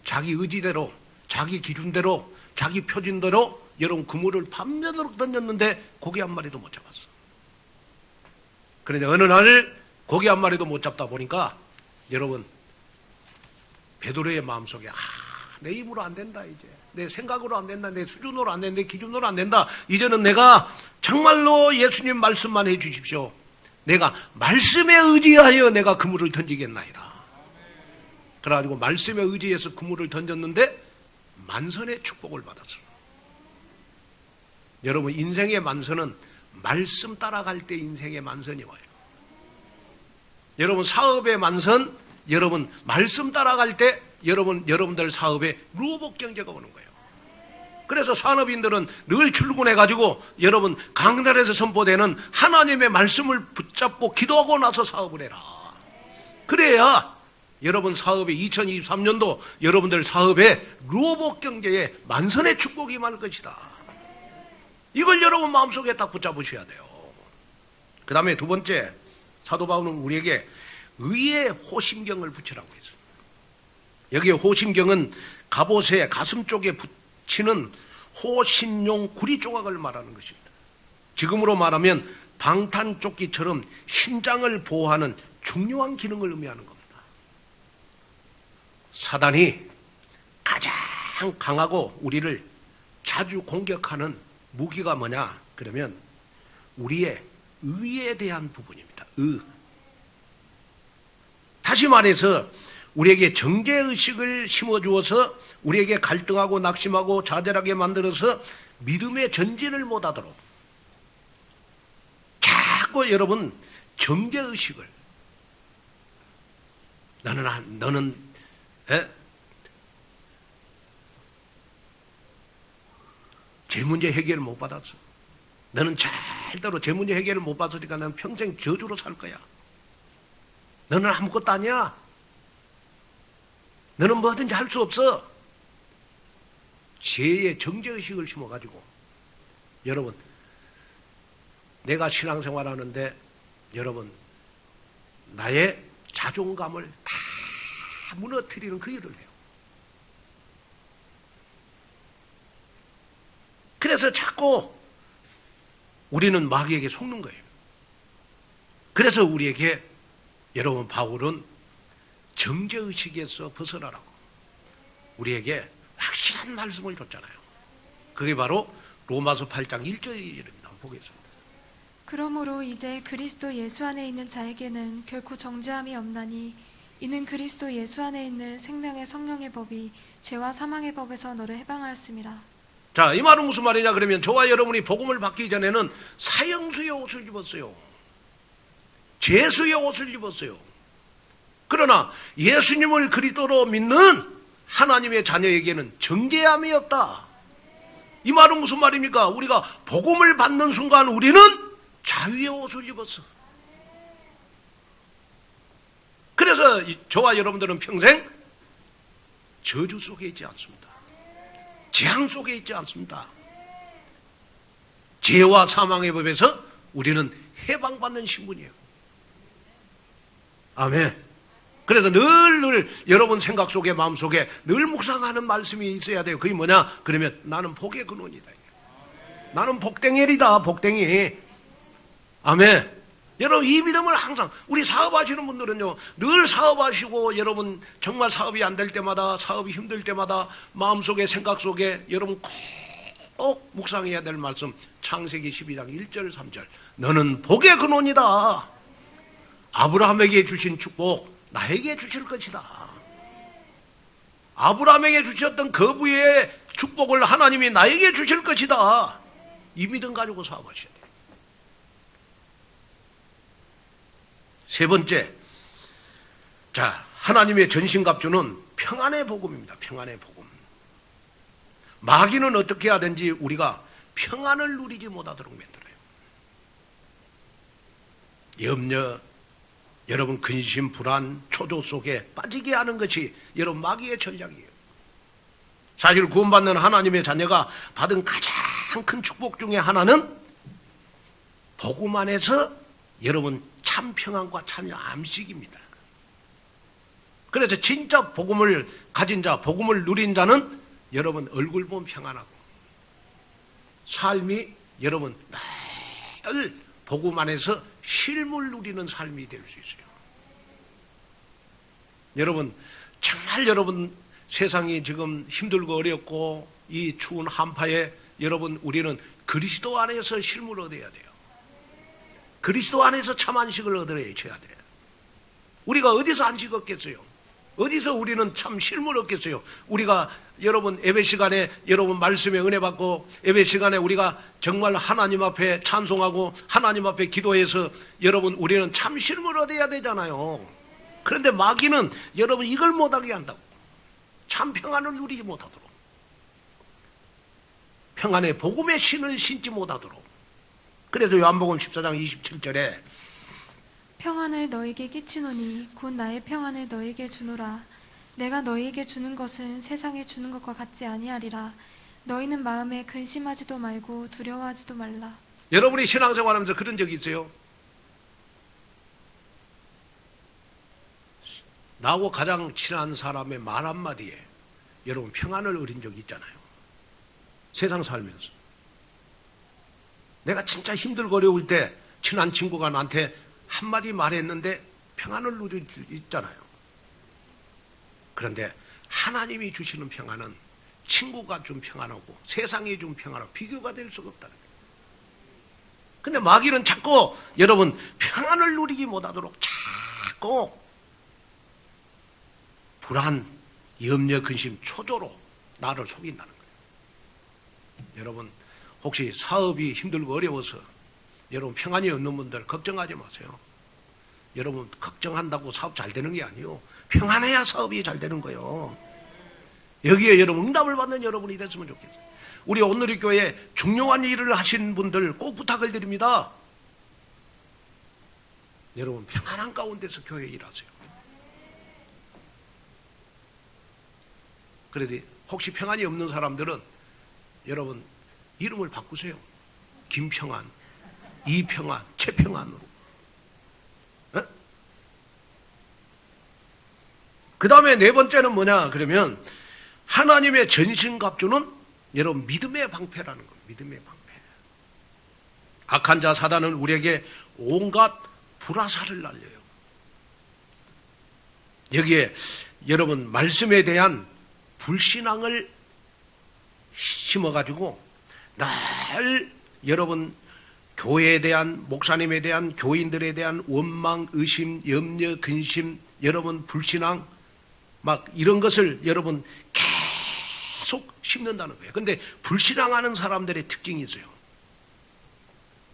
자기 의지대로 자기 기준대로 자기 표준대로 여러분 그물을 밤새도록 던졌는데 고기 한 마리도 못 잡았어. 그런데 어느 날 고기 한 마리도 못 잡다 보니까 여러분 베드로의 마음속에 내 힘으로 안 된다. 이제 내 생각으로 안 된다. 내 수준으로 안 된다. 내 기준으로 안 된다. 이제는 내가 정말로 예수님 말씀만 해 주십시오. 내가 말씀에 의지하여 내가 그물을 던지겠나이다. 그래가지고 말씀에 의지해서 그물을 던졌는데 만선의 축복을 받았어요. 여러분, 인생의 만선은 말씀 따라갈 때 인생의 만선이 와요. 여러분, 사업의 만선, 여러분 말씀 따라갈 때 여러분들 사업에 루복 경제가 오는 거예요. 그래서 산업인들은 늘 출근해가지고 여러분 강단에서 선포되는 하나님의 말씀을 붙잡고 기도하고 나서 사업을 해라. 그래야 여러분 사업에 2023년도 여러분들 사업에 로봇 경제에 만선의 축복이 임할 것이다. 이걸 여러분 마음속에 딱 붙잡으셔야 돼요. 그 다음에 두 번째, 사도 바울은 우리에게 의의 호심경을 붙이라고 했어요. 여기에 호심경은 갑옷의 가슴 쪽에 붙이는 호신용 구리 조각을 말하는 것입니다. 지금으로 말하면 방탄조끼처럼 심장을 보호하는 중요한 기능을 의미하는 겁니다. 사단이 가장 강하고 우리를 자주 공격하는 무기가 뭐냐? 그러면 우리의 의에 대한 부분입니다. 의. 다시 말해서 우리에게 정죄의식을 심어주어서 우리에게 갈등하고 낙심하고 좌절하게 만들어서 믿음의 전진을 못하도록 자꾸 여러분 정죄의식을 너는 제 문제 해결을 못 받았어. 너는 절대로 제 문제 해결을 못 받으니까 너는 평생 저주로 살 거야. 너는 아무것도 아니야. 너는 뭐든지 할 수 없어. 죄의 정죄의식을 심어가지고 여러분 내가 신앙생활하는데 여러분 나의 자존감을 다 무너뜨리는 그 일을 해요. 그래서 자꾸 우리는 마귀에게 속는 거예요. 그래서 우리에게 여러분 바울은 정죄의식에서 벗어나라고 우리에게 확실한 말씀을 줬잖아요. 그게 바로 로마서 8장 1절입니다. 보겠습니다. 그러므로 이제 그리스도 예수 안에 있는 자에게는 결코 정죄함이 없나니 이는 그리스도 예수 안에 있는 생명의 성령의 법이 죄와 사망의 법에서 너를 해방하였음이라. 자, 이 말은 무슨 말이냐 그러면 저와 여러분이 복음을 받기 전에는 사형수의 옷을 입었어요. 죄수의 옷을 입었어요. 그러나 예수님을 그리스도로 믿는 하나님의 자녀에게는 정죄함이 없다. 이 말은 무슨 말입니까? 우리가 복음을 받는 순간 우리는 자유의 옷을 입었어. 그래서 저와 여러분들은 평생 저주 속에 있지 않습니다. 재앙 속에 있지 않습니다. 죄와 사망의 법에서 우리는 해방받는 신분이에요. 아멘. 그래서 늘 여러분 생각 속에 마음 속에 늘 묵상하는 말씀이 있어야 돼요. 그게 뭐냐? 그러면 나는 복의 근원이다. 나는 복댕이다. 복댕이. 아멘. 여러분 이 믿음을 항상 우리 사업하시는 분들은요 늘 사업하시고 여러분 정말 사업이 안 될 때마다 사업이 힘들 때마다 마음속에 생각 속에 여러분 꼭 묵상해야 될 말씀 창세기 12장 1절 3절 너는 복의 근원이다. 아브라함에게 주신 축복 나에게 주실 것이다. 아브라함에게 주셨던 그 부의 축복을 하나님이 나에게 주실 것이다. 이 믿음 가지고 사업하셔야 돼요. 세 번째, 자 하나님의 전신갑주는 평안의 복음입니다. 평안의 복음. 마귀는 어떻게 하든지 우리가 평안을 누리지 못하도록 만들어요. 염려, 여러분 근심, 불안, 초조 속에 빠지게 하는 것이 여러분 마귀의 전략이에요. 사실 구원받는 하나님의 자녀가 받은 가장 큰 축복 중에 하나는 복음 안에서 여러분 참 평안과 참 안식입니다. 그래서 진짜 복음을 가진 자, 복음을 누린 자는 여러분 얼굴 보면 평안하고 삶이 여러분 늘 복음 안에서 쉼을 누리는 삶이 될 수 있어요. 여러분 정말 여러분 세상이 지금 힘들고 어렵고 이 추운 한파에 여러분 우리는 그리스도 안에서 쉼을 얻어야 돼요. 그리스도 안에서 참 안식을 얻어야 돼요. 우리가 어디서 안식 얻겠어요? 어디서 우리는 참 쉼을 얻겠어요? 우리가 여러분 예배 시간에 여러분 말씀에 은혜 받고 예배 시간에 우리가 정말 하나님 앞에 찬송하고 하나님 앞에 기도해서 여러분 우리는 참 쉼을 얻어야 되잖아요. 그런데 마귀는 여러분 이걸 못하게 한다고. 참 평안을 누리지 못하도록. 평안의 복음의 신을 신지 못하도록. 그래서 요한복음 14장 27절에 평안을 너에게 끼치노니 곧 나의 평안을 너에게 주노라. 내가 너에게 주는 것은 세상에 주는 것과 같지 아니하리라. 너희는 마음에 근심하지도 말고 두려워하지도 말라. 여러분이 신앙생활하면서 그런 적이 있어요? 나하고 가장 친한 사람의 말 한마디에 여러분 평안을 얻은 적이 있잖아요. 세상 살면서 내가 진짜 힘들고 어려울 때 친한 친구가 나한테 한마디 말했는데 평안을 누릴 수 있잖아요. 그런데 하나님이 주시는 평안은 친구가 준 평안하고 세상이 준 평안하고 비교가 될 수가 없다는 거예요. 근데 마귀는 자꾸 여러분 평안을 누리기 못하도록 자꾸 불안, 염려, 근심, 초조로 나를 속인다는 거예요. 여러분 혹시 사업이 힘들고 어려워서 여러분 평안이 없는 분들 걱정하지 마세요. 여러분 걱정한다고 사업 잘 되는 게 아니에요. 평안해야 사업이 잘 되는 거예요. 여기에 여러분 응답을 받는 여러분이 됐으면 좋겠어요. 우리 오늘의 교회에 중요한 일을 하신 분들 꼭 부탁을 드립니다. 여러분 평안한 가운데서 교회 일하세요. 그래도 혹시 평안이 없는 사람들은 여러분 이름을 바꾸세요. 김평안, 이평안, 최평안으로. 그 다음에 네 번째는 뭐냐 그러면 하나님의 전신갑주는 여러분 믿음의 방패라는 겁니다. 믿음의 방패. 악한 자 사단은 우리에게 온갖 불화살을 날려요. 여기에 여러분 말씀에 대한 불신앙을 심어가지고 늘 여러분 교회에 대한 목사님에 대한 교인들에 대한 원망, 의심, 염려, 근심, 여러분 불신앙 막 이런 것을 여러분 계속 심는다는 거예요. 근데 불신앙하는 사람들의 특징이 있어요.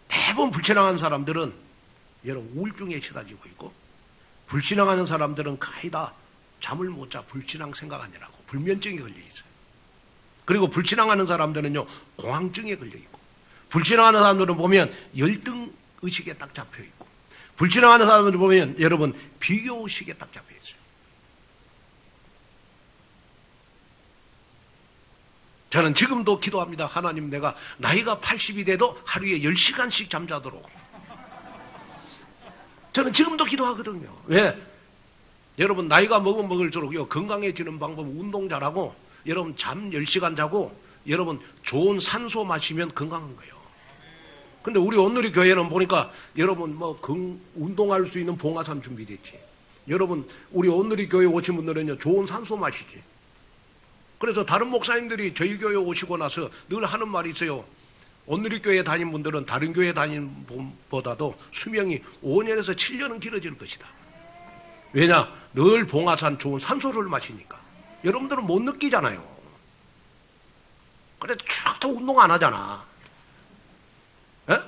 대부분 불신앙하는 사람들은 여러분 우울증에 시달리고 있고 불신앙하는 사람들은 거의 다 잠을 못 자 불신앙 생각하느라고 불면증에 걸려 있어요. 그리고 불신앙하는 사람들은요 공황증에 걸려 있고 불신앙하는 사람들은 보면 열등 의식에 딱 잡혀 있고 불신앙하는 사람들을 보면 여러분 비교 의식에 딱 잡혀 있어요. 저는 지금도 기도합니다. 하나님 내가 나이가 80이 돼도 하루에 10시간씩 잠자도록. 저는 지금도 기도하거든요. 왜? 여러분 나이가 먹을수록 건강해지는 방법 운동 잘하고 여러분 잠 10시간 자고 여러분 좋은 산소 마시면 건강한 거예요. 근데 우리 오늘의 교회는 보니까 여러분 운동할 수 있는 봉화산 준비됐지. 여러분 우리 오늘의 교회 오신 분들은요 좋은 산소 마시지. 그래서 다른 목사님들이 저희 교회 오시고 나서 늘 하는 말이 있어요. 오늘의 교회 다닌 분들은 다른 교회 다닌 분보다도 수명이 5년에서 7년은 길어질 것이다. 왜냐? 늘 봉화산 좋은 산소를 마시니까. 여러분들은 못 느끼잖아요. 그래 쭉 운동 안 하잖아. 에?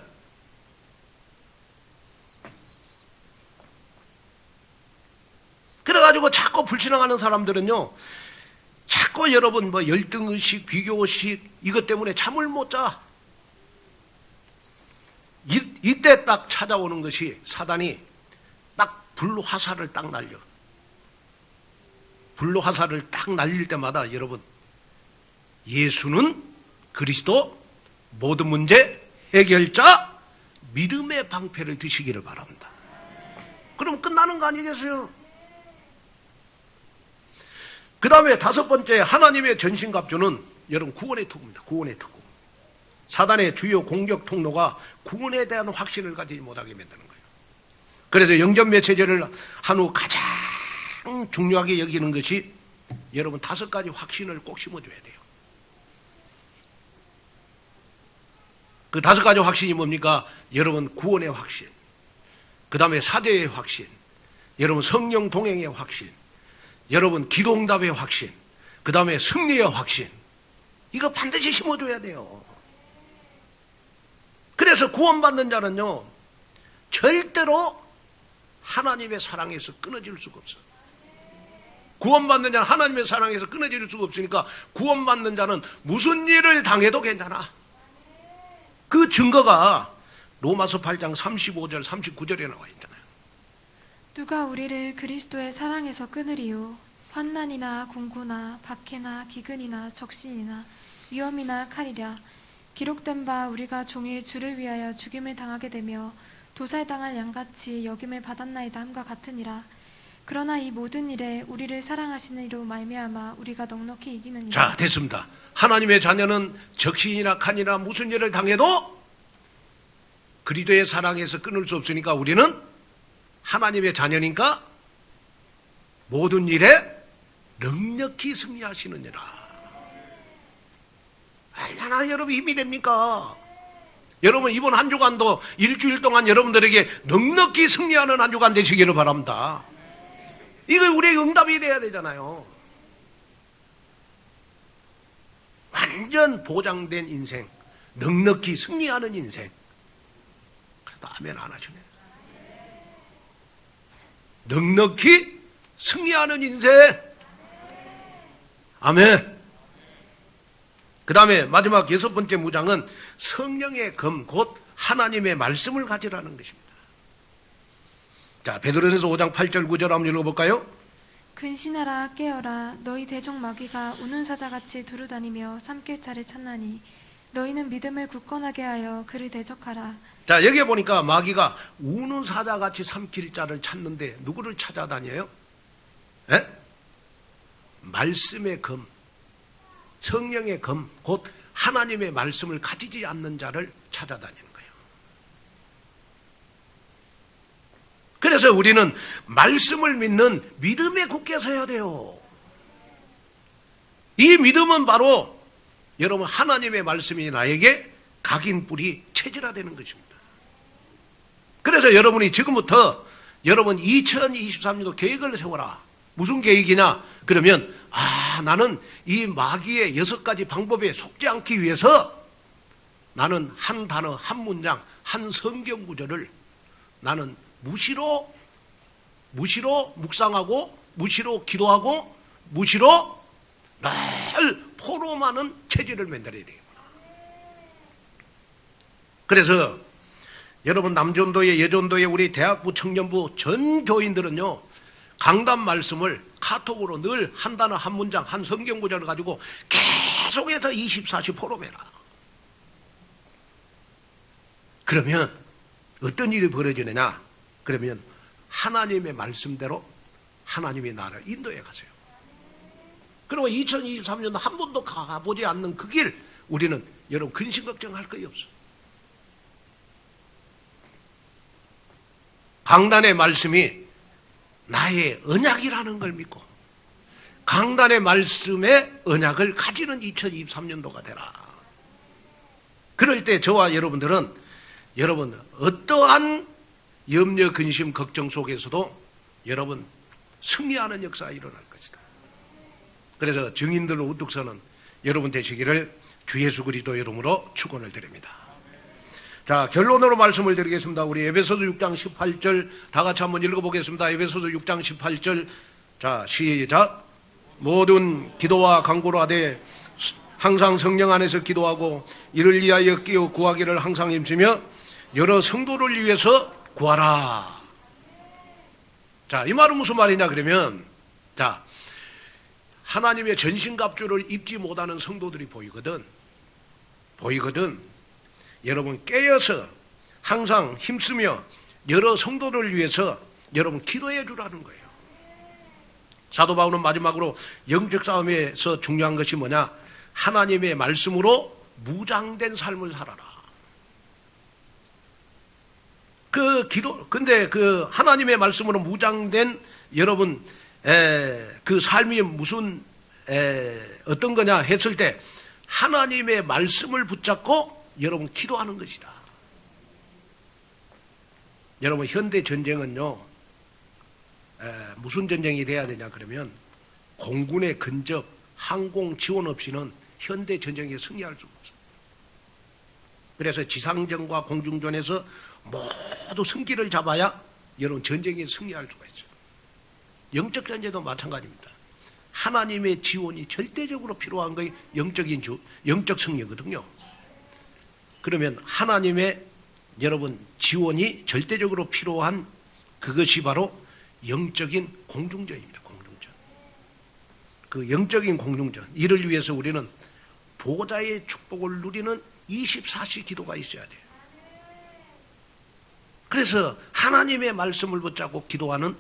그래가지고 자꾸 불신앙하는 사람들은요 자꾸 여러분 열등의식, 비교의식 이것 때문에 잠을 못 자. 이때 딱 찾아오는 것이 사단이 딱 불화살을 딱 날려. 불화살을 딱 날릴 때마다 여러분 예수는 그리스도 모든 문제 해결자 믿음의 방패를 드시기를 바랍니다. 그럼 끝나는 거 아니겠어요? 그 다음에 다섯 번째 하나님의 전신갑주는 여러분 구원의 투구입니다. 구원의 투구. 사단의 주요 공격 통로가 구원에 대한 확신을 가지지 못하게 만드는 거예요. 그래서 영접 메시지를 한 후 가장 중요하게 여기는 것이 여러분 다섯 가지 확신을 꼭 심어줘야 돼요. 그 다섯 가지 확신이 뭡니까? 여러분 구원의 확신, 그 다음에 사제의 확신, 여러분 성령 동행의 확신, 여러분 기도응답의 확신, 그 다음에 승리의 확신. 이거 반드시 심어줘야 돼요. 그래서 구원받는 자는요 절대로 하나님의 사랑에서 끊어질 수가 없어요. 구원받는 자는 하나님의 사랑에서 끊어질 수가 없으니까 구원받는 자는 무슨 일을 당해도 괜찮아. 그 증거가 로마서 8장 35절 39절에 나와 있잖아요. 누가 우리를 그리스도의 사랑에서 끊으리요? 환난이나 공고나 박해나 기근이나 적신이나 위험이나 칼이랴. 기록된 바 우리가 종일 주를 위하여 죽임을 당하게 되며 도살당할 양같이 여김을 받았나이다 함과 같으니라. 그러나 이 모든 일에 우리를 사랑하시는 이로 말미암아 우리가 넉넉히 이기느니라. 자, 됐습니다. 하나님의 자녀는 적신이나 칸이나 무슨 일을 당해도 그리스도의 사랑에서 끊을 수 없으니까 우리는 하나님의 자녀니까 모든 일에 넉넉히 승리하시느니라. 얼마나 여러분 힘이 됩니까? 여러분 이번 한 주간도 일주일 동안 여러분들에게 넉넉히 승리하는 한 주간 되시기를 바랍니다. 이거 우리의 응답이 돼야 되잖아요. 완전 보장된 인생, 넉넉히 승리하는 인생. 아멘 안 하시네. 넉넉히 승리하는 인생. 아멘. 그 다음에 마지막 6번째 무장은 성령의 검, 곧 하나님의 말씀을 가지라는 것입니다. 자, 베드로전서 5장 8절 9절 한번 읽어볼까요? 근신하라 깨어라 너희 대적 마귀가 우는 사자같이 두루다니며 삼킬자를 찾나니 너희는 믿음을 굳건하게 하여 그를 대적하라. 자, 여기에 보니까 마귀가 우는 사자같이 삼킬 자를 찾는데 누구를 찾아다녀요? 에? 말씀의 검, 성령의 검, 곧 하나님의 말씀을 가지지 않는 자를 찾아다니는 거예요. 그래서 우리는 말씀을 믿는 믿음에 굳게 서야 돼요. 이 믿음은 바로 여러분 하나님의 말씀이 나에게 각인뿔이 체질화되는 것입니다. 그래서 여러분이 지금부터 여러분 2023년도 계획을 세워라. 무슨 계획이냐? 그러면 나는 이 마귀의 6가지 방법에 속지 않기 위해서 나는 한 단어, 한 문장, 한 성경 구절을 나는 무시로 묵상하고 무시로 기도하고 무시로 늘 포럼하는 체질을 만들어야 되겠구나. 그래서 여러분 남전도회, 여전도회, 우리 대학부, 청년부 전 교인들은요 강단 말씀을 카톡으로 늘 한 단어, 한 문장, 한 성경 구절을 가지고 계속해서 24시 포럼해라. 그러면 어떤 일이 벌어지느냐? 그러면 하나님의 말씀대로 하나님이 나를 인도해 가세요. 그리고 2023년도 한 번도 가보지 않는 그 길 우리는 여러분 근심 걱정할 거이 없어. 강단의 말씀이 나의 언약이라는 걸 믿고 강단의 말씀의 언약을 가지는 2023년도가 되라. 그럴 때 저와 여러분들은 여러분 어떠한 염려, 근심, 걱정 속에서도 여러분 승리하는 역사가 일어날 것이다. 그래서 증인들로 우뚝 서는 여러분 되시기를 주 예수 그리스도 이름으로 축원을 드립니다. 자, 결론으로 말씀을 드리겠습니다. 우리 에베소서 6장 18절 다 같이 한번 읽어보겠습니다. 에베소서 6장 18절. 자, 시작. 모든 기도와 간구로 하되 항상 성령 안에서 기도하고 이를 위하여 끼어 구하기를 항상 힘쓰며 여러 성도를 위해서 구하라. 자, 이 말은 무슨 말이냐 그러면, 자, 하나님의 전신갑주를 입지 못하는 성도들이 보이거든. 여러분 깨어서 항상 힘쓰며 여러 성도를 위해서 여러분 기도해 주라는 거예요. 사도 바울은 마지막으로 영적 싸움에서 중요한 것이 뭐냐? 하나님의 말씀으로 무장된 삶을 살아라. 근데 그 하나님의 말씀으로 무장된 여러분 그 삶이 무슨 어떤 거냐 했을 때 하나님의 말씀을 붙잡고 여러분 기도하는 것이다. 여러분 현대 전쟁은요 무슨 전쟁이 돼야 되냐 그러면 공군의 근접, 항공 지원 없이는 현대 전쟁에 승리할 수가 없어요. 그래서 지상전과 공중전에서 모두 승기를 잡아야 여러분 전쟁에 승리할 수가 있어요. 영적 전쟁도 마찬가지입니다. 하나님의 지원이 절대적으로 필요한 것이 영적 승리거든요. 그러면 하나님의 여러분 지원이 절대적으로 필요한 그것이 바로 영적인 공중전입니다. 공중전. 그 영적인 공중전. 이를 위해서 우리는 보좌의 축복을 누리는 24시 기도가 있어야 돼요. 그래서 하나님의 말씀을 붙잡고 기도하는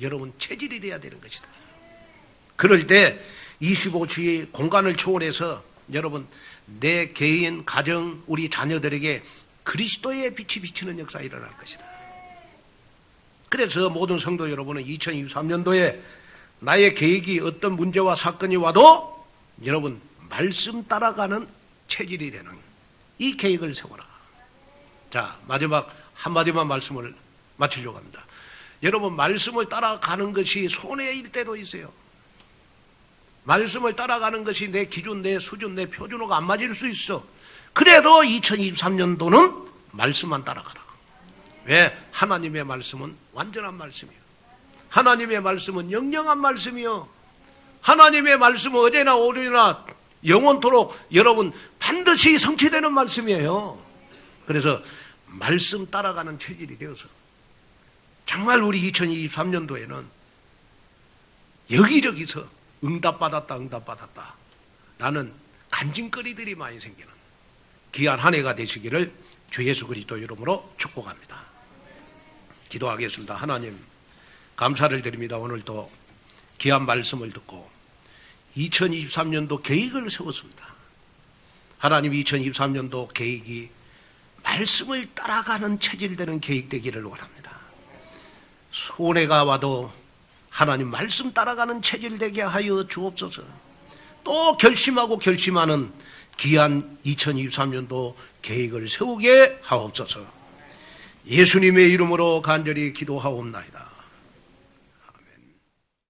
여러분 체질이 돼야 되는 것이다. 그럴 때 25주의 공간을 초월해서 여러분 내 개인, 가정, 우리 자녀들에게 그리스도의 빛이 비치는 역사가 일어날 것이다. 그래서 모든 성도 여러분은 2023년도에 나의 계획이 어떤 문제와 사건이 와도 여러분 말씀 따라가는 체질이 되는 이 계획을 세워라. 자, 마지막 한마디만 말씀을 마치려고 합니다. 여러분 말씀을 따라가는 것이 손해일 때도 있어요. 말씀을 따라가는 것이 내 기준, 내 수준, 내 표준어가 안 맞을 수 있어. 그래도 2023년도는 말씀만 따라가라. 왜? 하나님의 말씀은 완전한 말씀이에요. 하나님의 말씀은 영영한 말씀이요. 하나님의 말씀은 어제나 오늘이나 영원토록 여러분 반드시 성취되는 말씀이에요. 그래서 말씀 따라가는 체질이 되어서 정말 우리 2023년도에는 여기저기서 응답받았다 라는 간증거리들이 많이 생기는 귀한 한 해가 되시기를 주 예수 그리스도 이름으로 축복합니다. 기도하겠습니다. 하나님 감사를 드립니다. 오늘도 귀한 말씀을 듣고 2023년도 계획을 세웠습니다. 하나님 2023년도 계획이 말씀을 따라가는 체질되는 계획 되기를 원합니다. 손해가 와도 하나님 말씀 따라가는 체질 되게 하여 주옵소서. 또 결심하는 귀한 2023년도 계획을 세우게 하옵소서. 예수님의 이름으로 간절히 기도하옵나이다.